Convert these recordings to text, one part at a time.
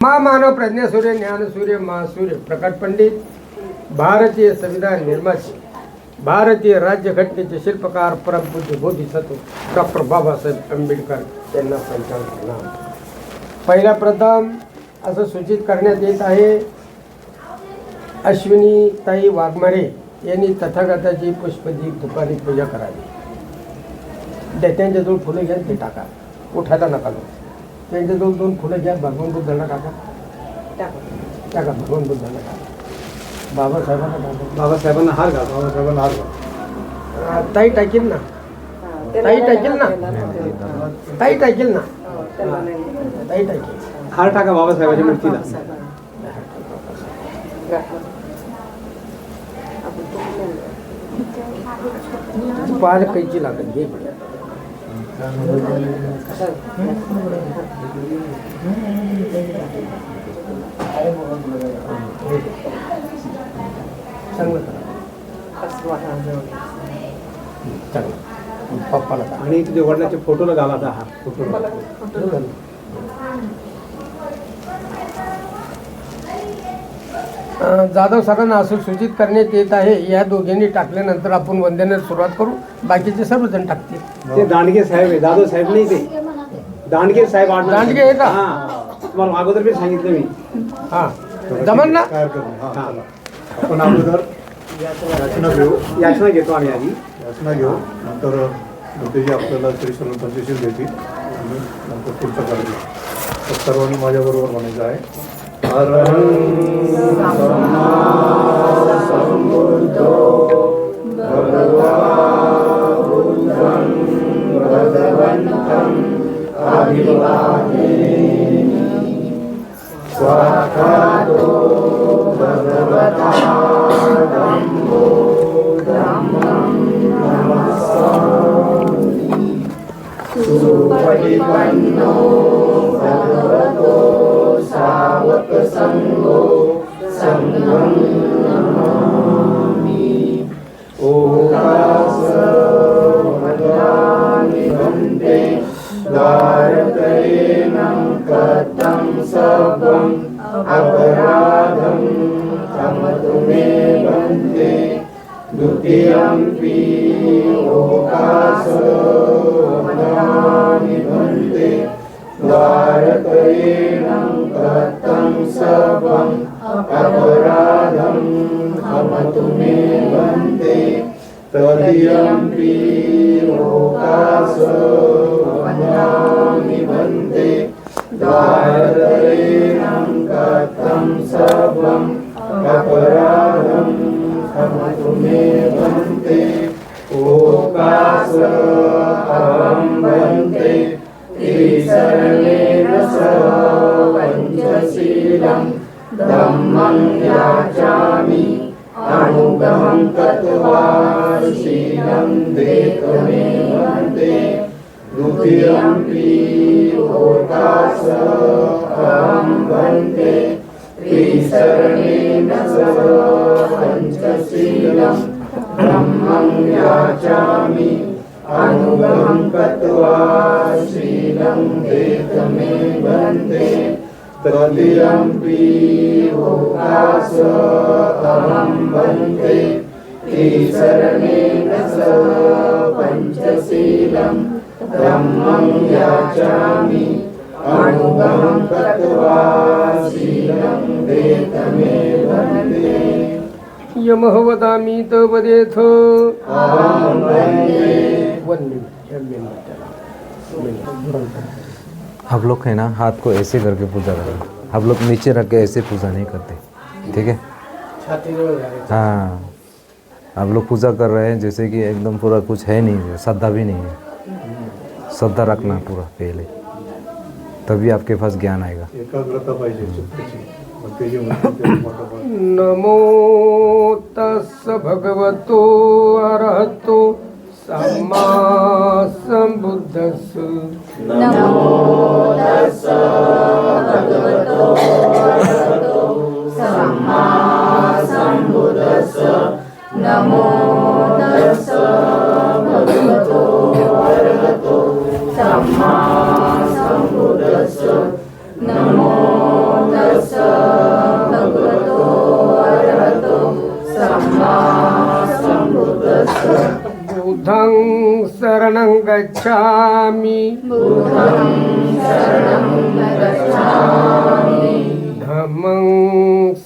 महामानव प्रज्ञासूर्य ज्ञानसूर्य महासूर्य प्रकट पंडित, भारतीय संविधान निर्माते, भारतीय राज्यघटनेचे शिल्पकार, परमपूज्य बोधिसत्व डॉक्टर बाबासाहेब आंबेडकर यांना पंचावन्न नाम. पहिला प्रथम असं सूचित करण्यात येत आहे, अश्विनी ताई वाघमारे यांनी तथागताची पुष्पदीप दुपारी पूजा करावी. त्यांच्याजवळ फुलं घ्या, ते टाका, उठायला नका. त्यांच्याजवळ 2 फुलं घ्या, भगवान बुद्धांना टाका, टाका भगवान बुद्धांना टाका. बाबासाहेबांना टाका, बाबासाहेबांना हार घाल, बाबासाहेबांना हार घाल. ताई टाकील ना, ताई टाकील ना, ताई टाकील ना, ताई टाकील. हार टाका बाबासाहेबांच्या मूर्तीला. पाल कैची लागेल घे. पप्पाला आणि तुझ्या वडिलाच्या फोटोला घाला आता. हा फोटो जाधव सरांना असं सूचित करण्यात येत आहे, या दोघांनी टाकल्यानंतर आपण वंदनाला सुरुवात करू, बाकीचे सर्वजण टाकतील. ते दांडगे साहेब आहे, जाधव साहेब नाही, ते दांडगे साहेब. दांडगे आहे का? तुम्हाला अगोदर मी सांगितलं मी. हा जमन ना. आपण अगोदर याचना घेतो आम्ही आधी. याचना घेऊ, नंतर मोठेजी आपल्याला श्री सर्व पंचशील देतील आणि नंतर पुढचं करायचं. तर सर्वांनी माझ्याबरोबर म्हणायचं आहे, सुपटिपन्नो भगवतो सावक संगो संघं नमामि. ओकास भद्राणि वन्दे द्वारकरेणं कथं सर्वम् अपराधं क्षमतु मे वन्दे. द्वितीयंपि ओकास भद्राणि वन्दे द्वारकरेणं कथं सर्वम् अपराधं क्षमतु मे वन्दे. तदीयंपि ओकास भद्राणि वन्दे द्वारकरेणं कथं सर्वम् अपराधं क्षमतु मे वन्दे. ओकास अहं वन्दे त्रिशरणेन सह पञ्चशीलं धम्मं याचामि अनुगमं कृत्वा शीलं देतमे वन्दे. द्वितीयंपि ओकास अहं वन्दे त्रिशरणेन सह पञ्चशीलं धम्मं याचामि अनुगमं कृत्वा शीलं देतमे वन्दे. तदीयंपि ओकास अहं वन्दे त्रिशरणेन सह पञ्चशीलं धम्मं याचामि अनुगमं कृत्वा शीलं देतमे वन्दे. यमः वदामि तवदेथ. अहं वन्दे. आप लोग है ना, हाथ को ऐसे करके पूजा करें. आप लोग नीचे रख के ऐसे पूजा नहीं करते, ठीक है? हाँ, आप लोग पूजा कर रहे हैं जैसे कि एकदम पूरा कुछ है नहीं, श्रद्धा भी नहीं है. श्रद्धा रखना पूरा पहले, तभी आपके पास ज्ञान आएगा. एकाग्रता पाहिजे चित्ताची. मग ते जे म्हणतात ते मोठं. नमो तस्स भगवतो अरहतो सम्मा संबुद्धस्स. नमो तस्स भगवतो अरहतो सम्मा संबुद्धस्स. नमो तस्स भगवतो अरहतो सम्मा संबुद्धस्स. नमो गच्छामि बुद्धं शरणं गच्छामि धम्मं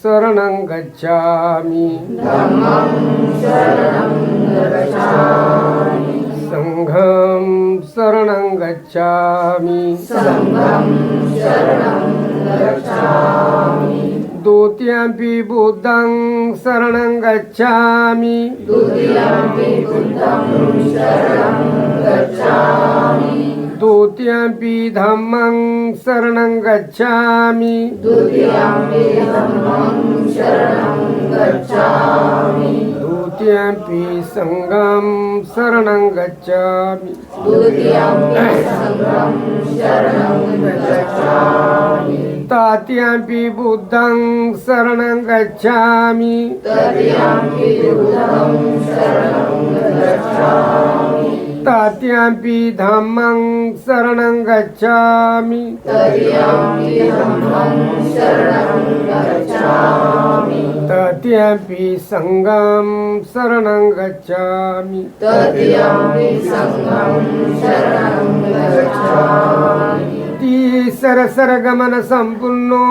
शरणं गच्छामि धम्मं शरणं गच्छामि संघं शरणं गच्छामि संघं शरणं गच्छामि द्वितीयंपि बुद्धं शरणं गच्छामि द्वितीयंपि बुद्धं शरणं गच्छामि द्वितीयंपि धम्मं शरणं गच्छामि द्वितीयंपि धम्मं शरणं गच्छामि द्वितीयंपि संघं शरणं गच्छामि द्वितीयंपि संघं शरणं गच्छामि तृतीयंपि बुद्धं शरणं गच्छामि तृतीयंपि बुद्धं शरणं गच्छामि तृतीयंपि धम्मं शरणं गच्छामि तृतीयंपि धम्मं शरणं गच्छामि तृतीयंपि संघं शरणं गच्छामि तृतीयंपि संघं शरणं गच्छामि सरगमन संपूर्णो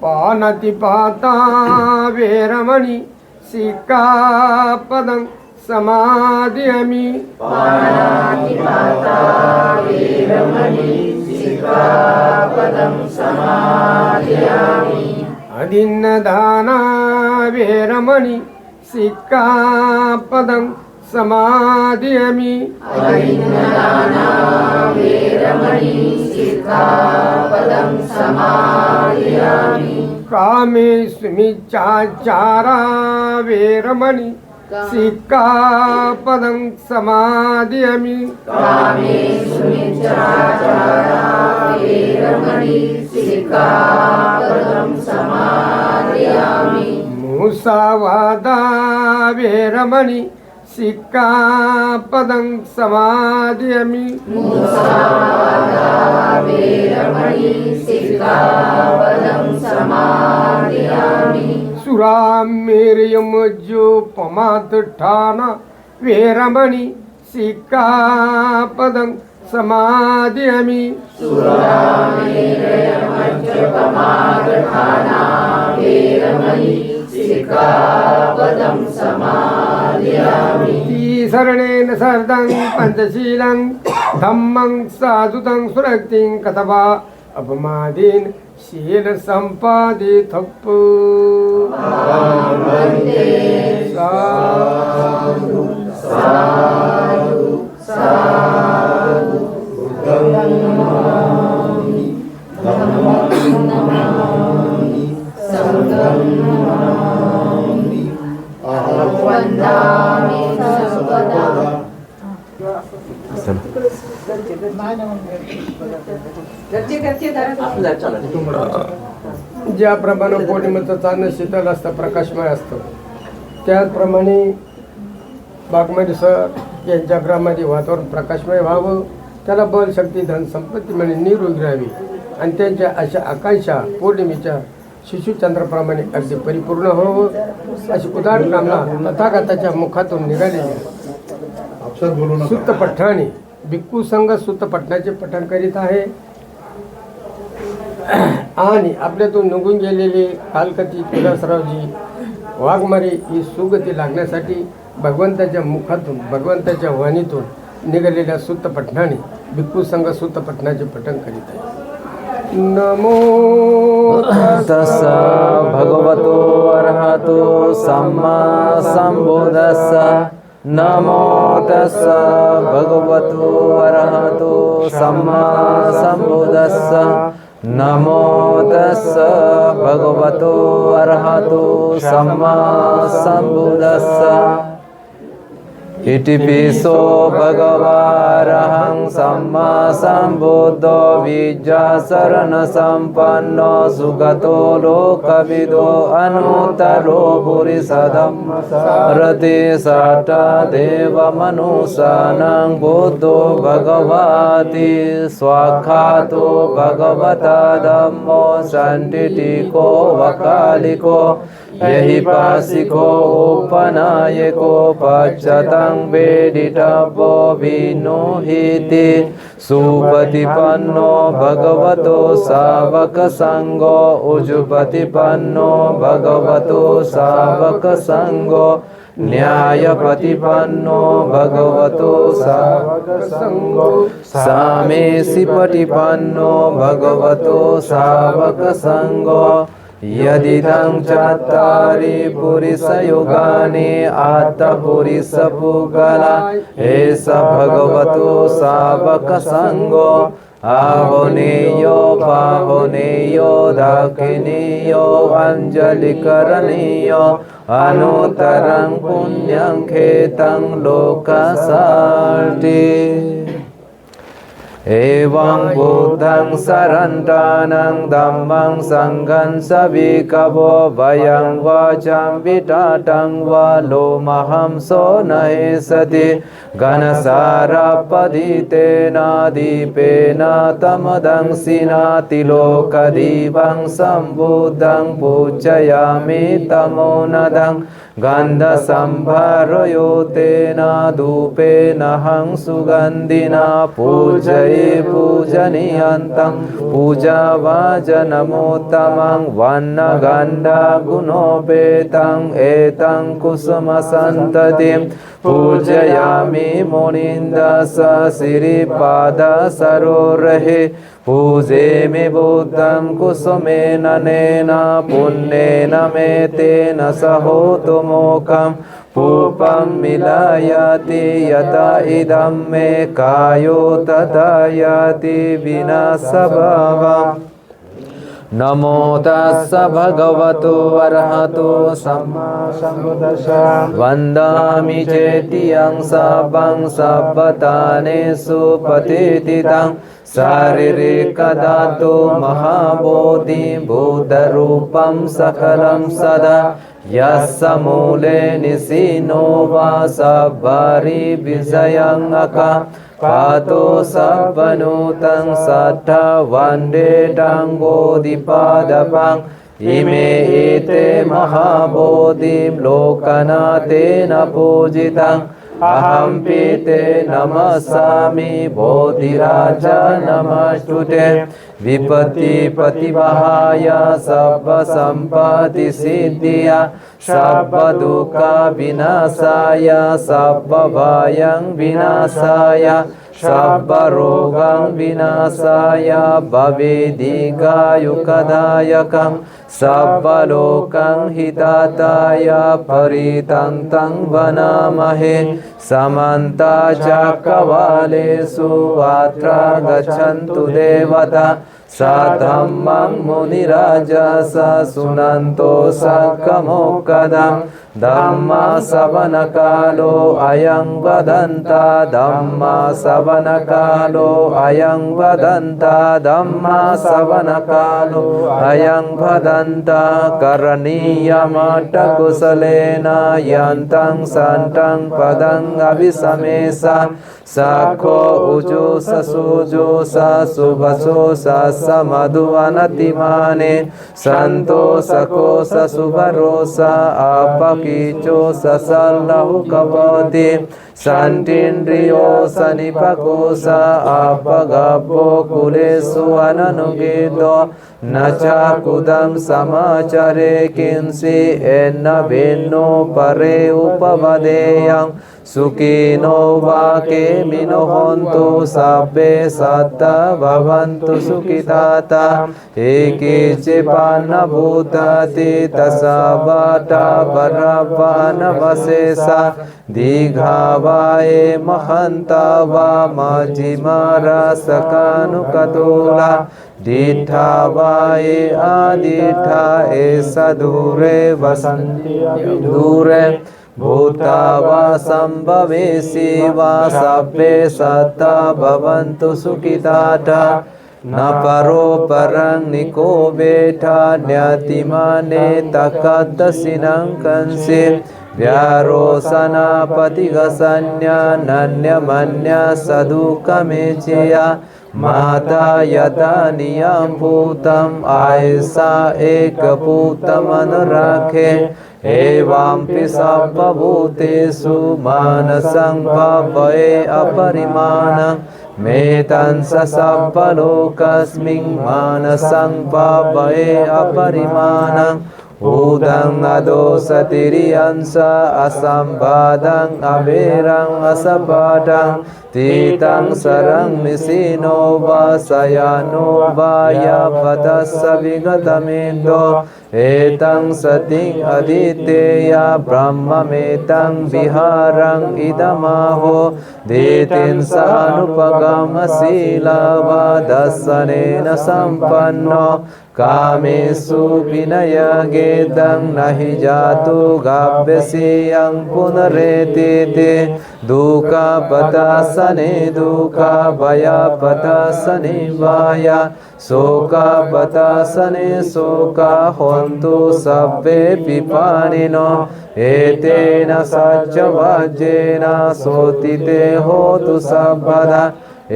पाणतिपाता वेरमणि सिक्कापदं समादयामि पाणिपाता वेरमणि सिक्कापदं समादयामि अदिन्नदाना वेरमणि सिक्कापदं समादयामि अदिन्नदाना वेरमणि सिक्कापदं समादयामि कामेष्मिच्छाचारा वेरमणि सिक्कापदं समादयामि कामेषु मिच्छाचारा वेरमणि सिक्कापदं समादयामि मुसावादा वेरमणि सिक्कापदं समादयामि मुसावादा वेरमणि सिक्कापदं समादयामि सुरामेरयमुज्जोपमादठाना वेरमणि सिक्कापदं समादयामि सुरामेरयमज्जपमादठाना वेरमणि सिक्कापदं समादयामि शरणेन शरदं पंचशीलं धम्मं साधुतं सुरक्तिं कथवा अपमादीन शील संपादे थप्प साधु साधु साधु बुद्धं नमामि धम्मं नमामि संघं नमामि अहं वन्दामि सर्वदा ज्याप्रमाणे पौर्णिमेचं चांदणं शीतल असतं प्रकाशमय असतं त्याचप्रमाणे बागमती सर यांच्या ग्रामामध्ये वातावरण प्रकाशमय व्हावं त्याला बल शक्ती धन संपत्ती म्हणजे निरोगी राहावी आणि त्यांच्या अशा आकांक्षा पौर्णिमेच्या शिशुचंद्राप्रमाणे अगदी परिपूर्ण व्हावं अशी उदार कामना तथागताच्या मुखातून निघालेली आपसात बोलू नका. सुत्त पठणाने भिक्खू संघ सुत्त पठणाचे पठण करीत आहे आणि आपल्यातून निघून गेलेले कालकती तुळसरावजी वाघमारे ही सुगती लागण्यासाठी भगवंताच्या मुखातून भगवंताच्या वाणीतून निघालेल्या सुत्त पठणाने भिक्खू संघ सुत्त पठणाचे पठण करीत आहे. नमो तस्स भगवतो अरहतो सम्मा संबुद्धस्स नमो तस्स भगवतो अरहतो सम्मा संबुद्धस्स नमो तस्स भगवतो अरहतो सम्मा संबुद्धस्स इतिपिसो भगवारहं सम्मा सम्बुद्धो विद्याशरणसम्पन्नो सुगतो लोकविदो अनुत्तरो पुरुषधम्मसारथि षट्देवमनुषानं बुद्धो भगवति स्वाख्यातो भगवता धम्मो सन्दिटिको वकालिको यहि पासिको उपनायको पश्चातं वेदितव्यो विनुहीति सुपतिपन्नो भगवतो सावक संगो उजुपतिपन्नो भगवतो सावक संगो न्यायपतिपन्नो भगवतो सावक संगो सामेसि पतिपन्नो भगवतो सावक संगो यदिदं चत्तारि पुरुषयुगानि आत्तपुरुषपुगला एष भगवतो सावक संगो आहोनेयो पाहोनेयो दाक्षिणेयो अंजलिकरणेयो अनुत्तरं पुण्यं खेतं लोकसार्थे एवं बुद्धं शरण्टानं धम्मं संघं सविकवो वयं वाचं विटाटं वा लोमहं सो नहेसति घनसारपदितेन दीपेन तमदंसिना तिलोकदीपं सम्बुद्धं पूजयामि तमोनदं गन्धसम्भारयोतेन धूपेन हं सुगन्धिना पूजये पूजनीयन्तं पूजावाचनमोत्तमं वर्णगन्धगुणोपेतं एतं कुसुमसन्ततिं पूजयामि मुनीन्द्रस श्रीपादसरोरहे पूजेमि बुद्धं कुसुमेन नेन पुण्येन मे तेन सहोतुमोकं पूपं मिलायति यथा इदं मे कायो तथा याति विनाशभावम् नमो तस्स भगवतो अरहतो सम्मा सम्बुद्दस्स वन्दामि चेत्यं सभं सभ्यतानेषु पतितं शारीरिकधातु महाबोधि भूतरूपं सकलं सदा यस्य मूले निसीनो वा सब्बारि विजयं अका पातो सपनुतं सट्ठा वन्दे टाङ्गोदिपादपं इमे एते महाबोधिं लोकनाथेन पूजितम् अहं पीते नमस्सामि बोधिराजा नमस्तुते विपत्तिपतिवहाय सर्वसम्पत्तिसिद्धिया सर्वदुःखविनाशाय सर्वभयं विनाशाय सर्वरोगं विनाशाय भवेदीर्घायुकदायकं सर्वलोकं हिताय परितन्तं वनामहे समन्ता चक्रवालेषु अत्र गच्छन्तु देवता धम्मं मुनिराजस शृण्वन्तो सकमोक्कदं धम्मश्रवणकालो अयं वदन्ता धम्मश्रवणकालो अयं वदन्ता धम्मश्रवणकालो अयं वदन्ता करणीयमट्टकुशलेन यन्तं सन्तं पदं अभिसमेष सखो उजोष सुजोष शुभसोष समधुवनतिमाने सन्तोषकोश शुभरोष अपकीचो ससल्लहुकवति सन्तीन्द्रियो सनिपकोश अपगपो कुलेषु अननुगेदो न चाकुदं समाचरे किंसि एन्न भिन्नो परे उपवदेयं सुखिनो वाके मिनो हन्तु सब्बे सत्ता भवन्तु सुखिताता एके चिपान्नभूताति तसावाटा परवानवशेषा दीघावाये महन्ता वा मजिमारा सकानुकतोला दीठा वाये आदिठा एषा दूरे वसन्ति दूरे भूता वा सम्भवेसि वा सब्बे सत्ता भवन्तु सुखिताता न परो परं निको बेठा न्यतिमाने तकदसिनं कंसे व्यारोसनापतिगसन्या नन्यमन्या सदुकमेचया माता यथा नियम भूतम ऐसा एक भूतम अनुराखे एवं सर्वभूतेषु मानसं भवे अपरिमाणं मेतं स सर्वलोकस्मिन् मानसं भवे अपरिमाणं उदं अदोषतिरियंस असंबादं अवेरं असपाठं तीतं सरं निशिनो वासयानो वायपतस्स विगतमेन्दो एतं सतिं अदितेया ब्रह्ममेतं विहारं इदमाहो देतिं सानुपगमशीलवदर्शनेन सम्पन्नो कामेषु विनयगेदं नहि जातु गाभ्यसीयं पुनरेतिते दुःखपदासने दुःखभयपदासने भय शोकपदासने शोका होन्तु सर्वे विपाणिनो एतेन सच्चवज्जेन सोतिते होतु सर्वदा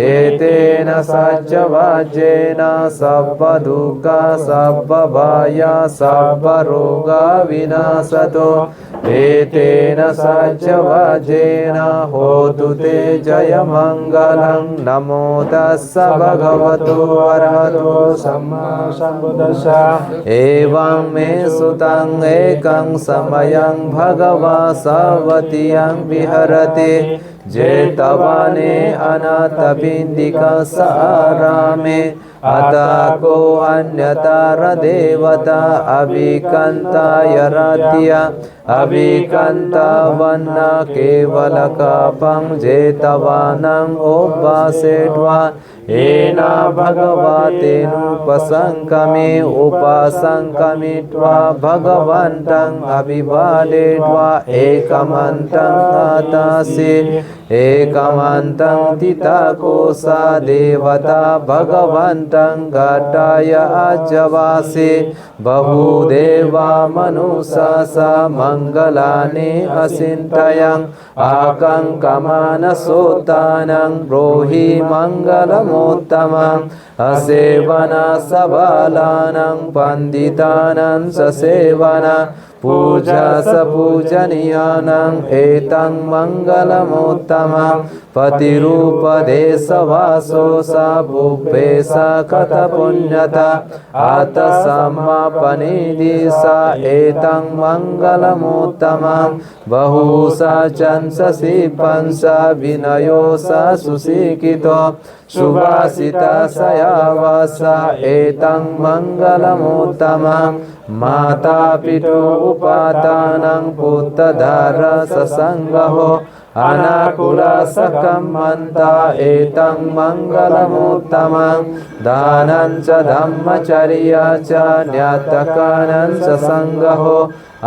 एतेन सच्चवज्जेन सर्वदुःख सर्वभय सर्वरोग विनाशतो एतेन सच्चवज्जेन होतु ते जयमङ्गलं नमो तस्स भगवतो अरहतो सम्मा सम्बुद्धस्स एवं मे सुतं एकं समयं भगवा सावतीयं विहरति जेतवने अनाथपिण्डिकसारामे अताको अन्यतर देवता अभिकन्तायराध्या अभिकन्तावन्न केवलकापं जेतवानं उपासेट्वा एना भगवतेनुपसङ्कमे उपासङ्कमित्वा भगवन्तं अभिवादेत्वा एकमन्तं आतासि एकमन्तं तिताकोसा देवता भगवन्तं घटाय अजवासि बहुदेवा मनुषा सा मङ्गलानि अचिन्तयन् आकङ्कमानसोत्तानं ब्रूहि मङ्गलमोत्तमम् असेवना सबलानां पण्डितानां ससेवना पूजा सपूजनीयानां एतं मङ्गलमोत्तमं पतिरूपदेशवासो सा भुवे सा कथपुण्यता आतसमापनिधि सा एतं मङ्गलमोत्तमं बहुसा चंससि पंस विनयो सा सुशिक्षितो सुभाषिता सयावासा एतं मङ्गलमोत्तमं माता पितु उपादानं पुत्रधार ससङ्गहो अनाकुला सकमन्ता एतं मङ्गलमोत्तमं दानं च धम्मचर्या च न्यातकानं च सङ्गहो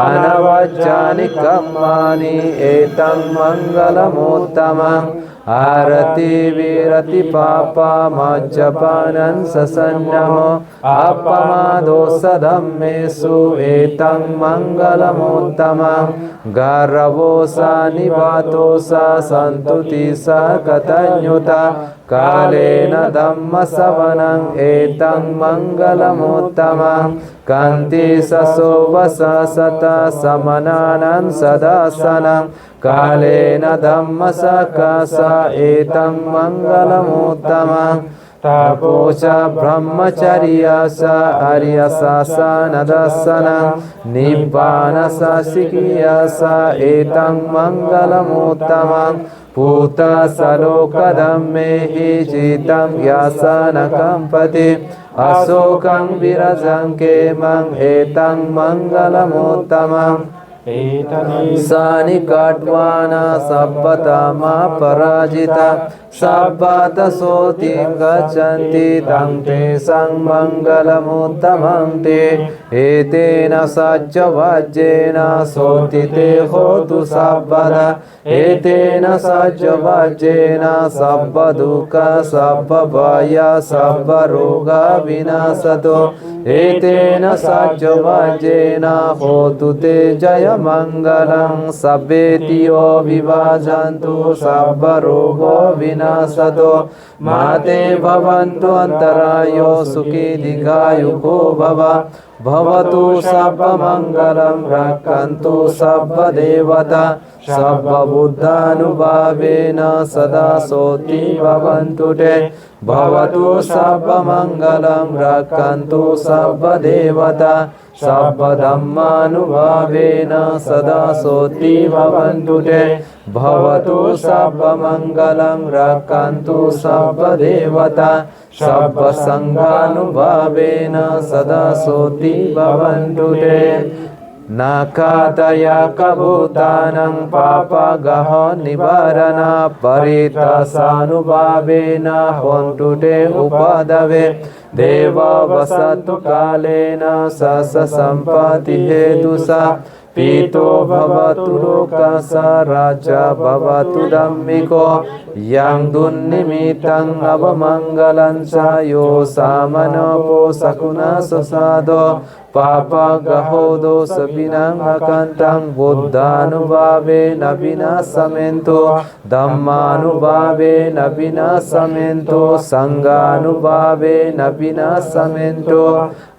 अनवज्जानि कर्माणि एतं मङ्गलमोत्तमं आरति विरति पापा मज्जपानं ससन्नमो अपमादो सधम्मेषु एतं मङ्गलमोत्तमं गर्वो सा निवातो सा सन्तुति सा कतन्युता कालेन धम्मसवनं एतं मङ्गलमोत्तमं कान्ति ससोवस सता समनानं सदासनं कालेन धम्मसकासा एतं मङ्गलमोत्तमं तपोच ब्रह्मचर्या स आर्यशासनदर्शनं निब्बानशासिकीया स एतं मङ्गलमोत्तमं पूतसलोकधम्मे हि चितं यासनकम्पति अशोकं विरजं केमं एतं मङ्गलमोत्तमम् सानिकाट्वाना सब्बतमा पराजिता सब्बत सोतिं गच्छन्ति तं तेषां मङ्गलमुत्तमं ते एतेन सज्जवज्जेन सोतिते होतु सर्वदा एतेन सज्जवज्जेन सर्वदुःख सर्वभय सर्वरोग विनाशतो एतेन सज्जवज्जेन होतु ते जयमङ्गलं सब्बेतियो विभाजन्तु सर्वरोगो विनाशतो माते भवन्तु अन्तरायो सुखी दीर्घायुको भव भवतु सर्वमङ्गलं रक्षन्तु सर्वदेवता सर्वबुद्धानुभावेन सदा सोति भवन्तु ते भवतु सर्वमङ्गलं रक्षन्तु सर्वदेवता सर्वधर्मानुभावेन सदा सोति भवन्तु ते भवतु सर्वमङ्गलं रक्षन्तु सर्वदेवता सर्वसङ्घानुभावेन सदा सोति भवन्तु ते नाकातया कभूतानं पापगः निवारण परितसानुभावेन होन्तु ते उपदवे देव वसतु कालेन ससम्पत्ति हेतुसा पीतो भवतु लोकस राजा भवतु धम्मिको yang दुन्निमितं अवमङ्गलं च यो सामनपो सकुना ससादो पापगहो दोषविनं अकन्तं बुद्धानुभावेन विनाशमेन्तो धम्मानुभावेन विनाशमेन्तो सङ्घानुभावेन विनाशमेन्तो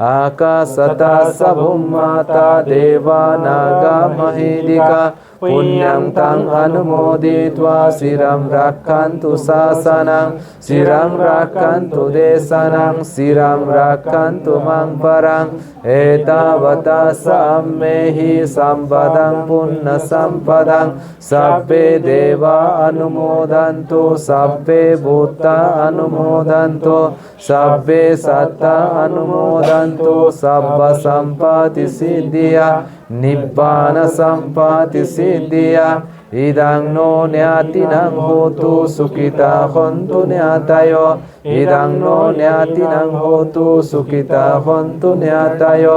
आकाशता सभुमाता देवा नागा महेदिका पुण्यं तं अनुमोदित्वा शिरं रक्षन्तु शासनं शिरं रक्षन्तु देशनं शिरं रक्षन्तु मां परं एतावता सम्मेहि सम्पदं पुण्यसम्पदं सर्वे देवा अनुमोदन्तु सर्वे भूता अनुमोदन्तु सर्वे सत्ता अनुमोदन्तु सर्वसम्पत्तिसिद्धिया निब्बान सम्पत्ति सिद्धिया इदं नो न्यातिनं होतु सुखिता हन्तु न्यातयो इदं नो न्यातिनं होतु सुखिता हन्तु न्यातयो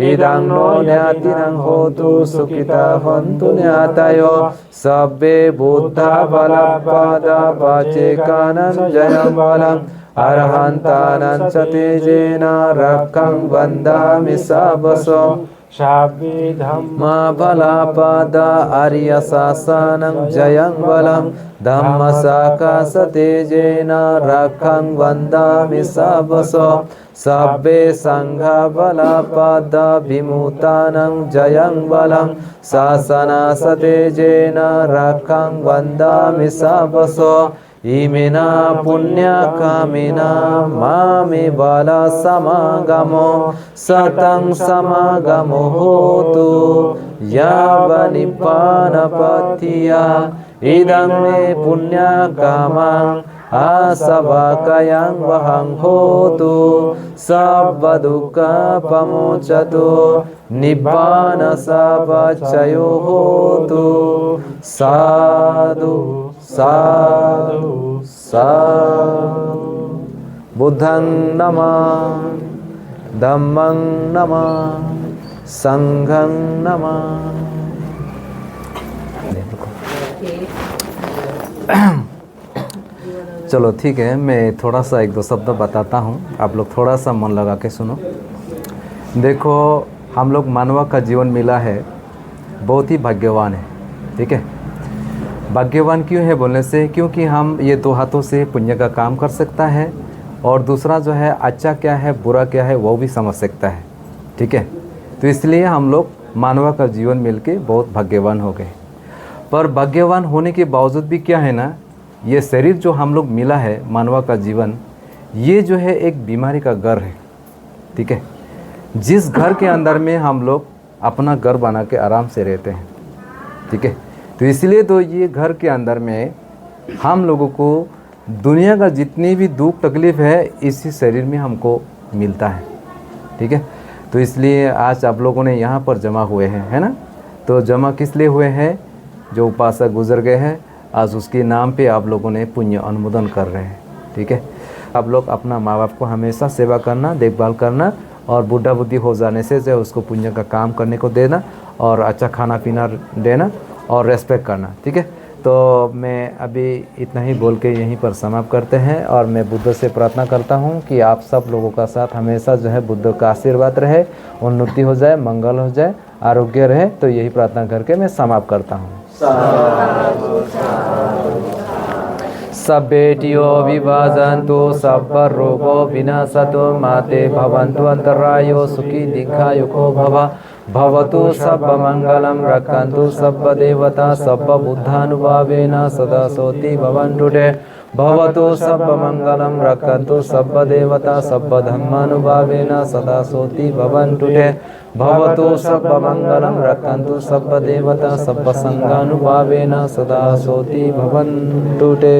इदं नो न्यातिनं होतु सुखिता हन्तु न्यातयो सर्वे बुद्धा बलपदा वाचेकानं जयं बलम् अर्हन्तानं च तेजेन रक्षं वन्दामि सवसो धम्मा बलापद आर्य शासनं जयं बलं धम्मसाकाशतेजेन रक्षं वन्दामि सवसो सर्वे सङ्घा बलापद विमुतानं जयं बलं शासनासतेजेन रक्षं वन्दामि सवसो इमेना पुण्यकामिना मामे बल समागमो सतं समागमो होतु यावनिपानपत्या इदं मे पुण्यकामं आसवाकयं वहं होतु सर्वदुःखपमोचतु निब्बानसवचयो होतु साधु साधु साधु बुद्धं नमः धम्मं नमः संघं नमः। चलो ठीक है, मैं थोड़ा सा एक दो शब्द बताता हूँ, आप लोग थोड़ा सा मन लगा के सुनो। देखो, हम लोग मानव का जीवन मिला है, बहुत ही भाग्यवान है। ठीक है, भाग्यवान क्यों है बोलने से, क्योंकि हम ये दो हाथों से पुण्य का काम कर सकता है और दूसरा जो है अच्छा क्या है बुरा क्या है वो भी समझ सकता है। ठीक है, तो इसलिए हम लोग मानव का जीवन मिलके बहुत भाग्यवान हो गए। पर भाग्यवान होने के बावजूद भी क्या है ना, ये शरीर जो हम लोग मिला है मानव का जीवन, ये जो है एक बीमारी का घर है। ठीक है, जिस घर के अंदर में हम लोग अपना घर बना के आराम से रहते हैं। ठीक है, तो इसलिए तो ये घर के अंदर में हम लोगों को दुनिया का जितनी भी दुख तकलीफ़ है इसी शरीर में हमको मिलता है। ठीक है, तो इसलिए आज आप लोगों ने यहाँ पर जमा हुए हैं, है ना। तो जमा किस लिए हुए हैं, जो उपासक गुजर गए हैं, आज उसके नाम पे आप लोगों ने पुण्य अनुमोदन कर रहे हैं। ठीक है, आप लोग अपना माँ बाप को हमेशा सेवा करना, देखभाल करना और बुढ़ा बुद्धि हो जाने से जो उसको पुण्य का काम करने को देना और अच्छा खाना पीना देना और रेस्पेक्ट करना। ठीक है, तो मैं अभी इतना ही बोल के यहीं पर समाप्त करते हैं और मैं बुद्ध से प्रार्थना करता हूँ कि आप सब लोगों का साथ हमेशा जो है बुद्ध का आशीर्वाद रहे, उन्नति हो जाए, मंगल हो जाए, आरोग्य रहे। तो यही प्रार्थना करके मैं समाप्त करता हूँ। सब्बेटियो विभाजन्तु सब्बरोगो विनाशतु माते भवन्तु अन्तरायो सुखी दीर्घायुको भवतु सर्वमङ्गलं रक्षन्तु सर्वदेवता सर्वबुद्धानुभावेन सदा सोति भवन्तु ते भवतु सर्वमङ्गलं रक्षन्तु सर्वदेवता सर्वधर्मानुभावेन सदा सोति भवन्तु ते भवतु सर्वमङ्गलं रक्षन्तु सर्वदेवता सर्वसङ्गानुभावेन सदा सोति भवन्तु ते।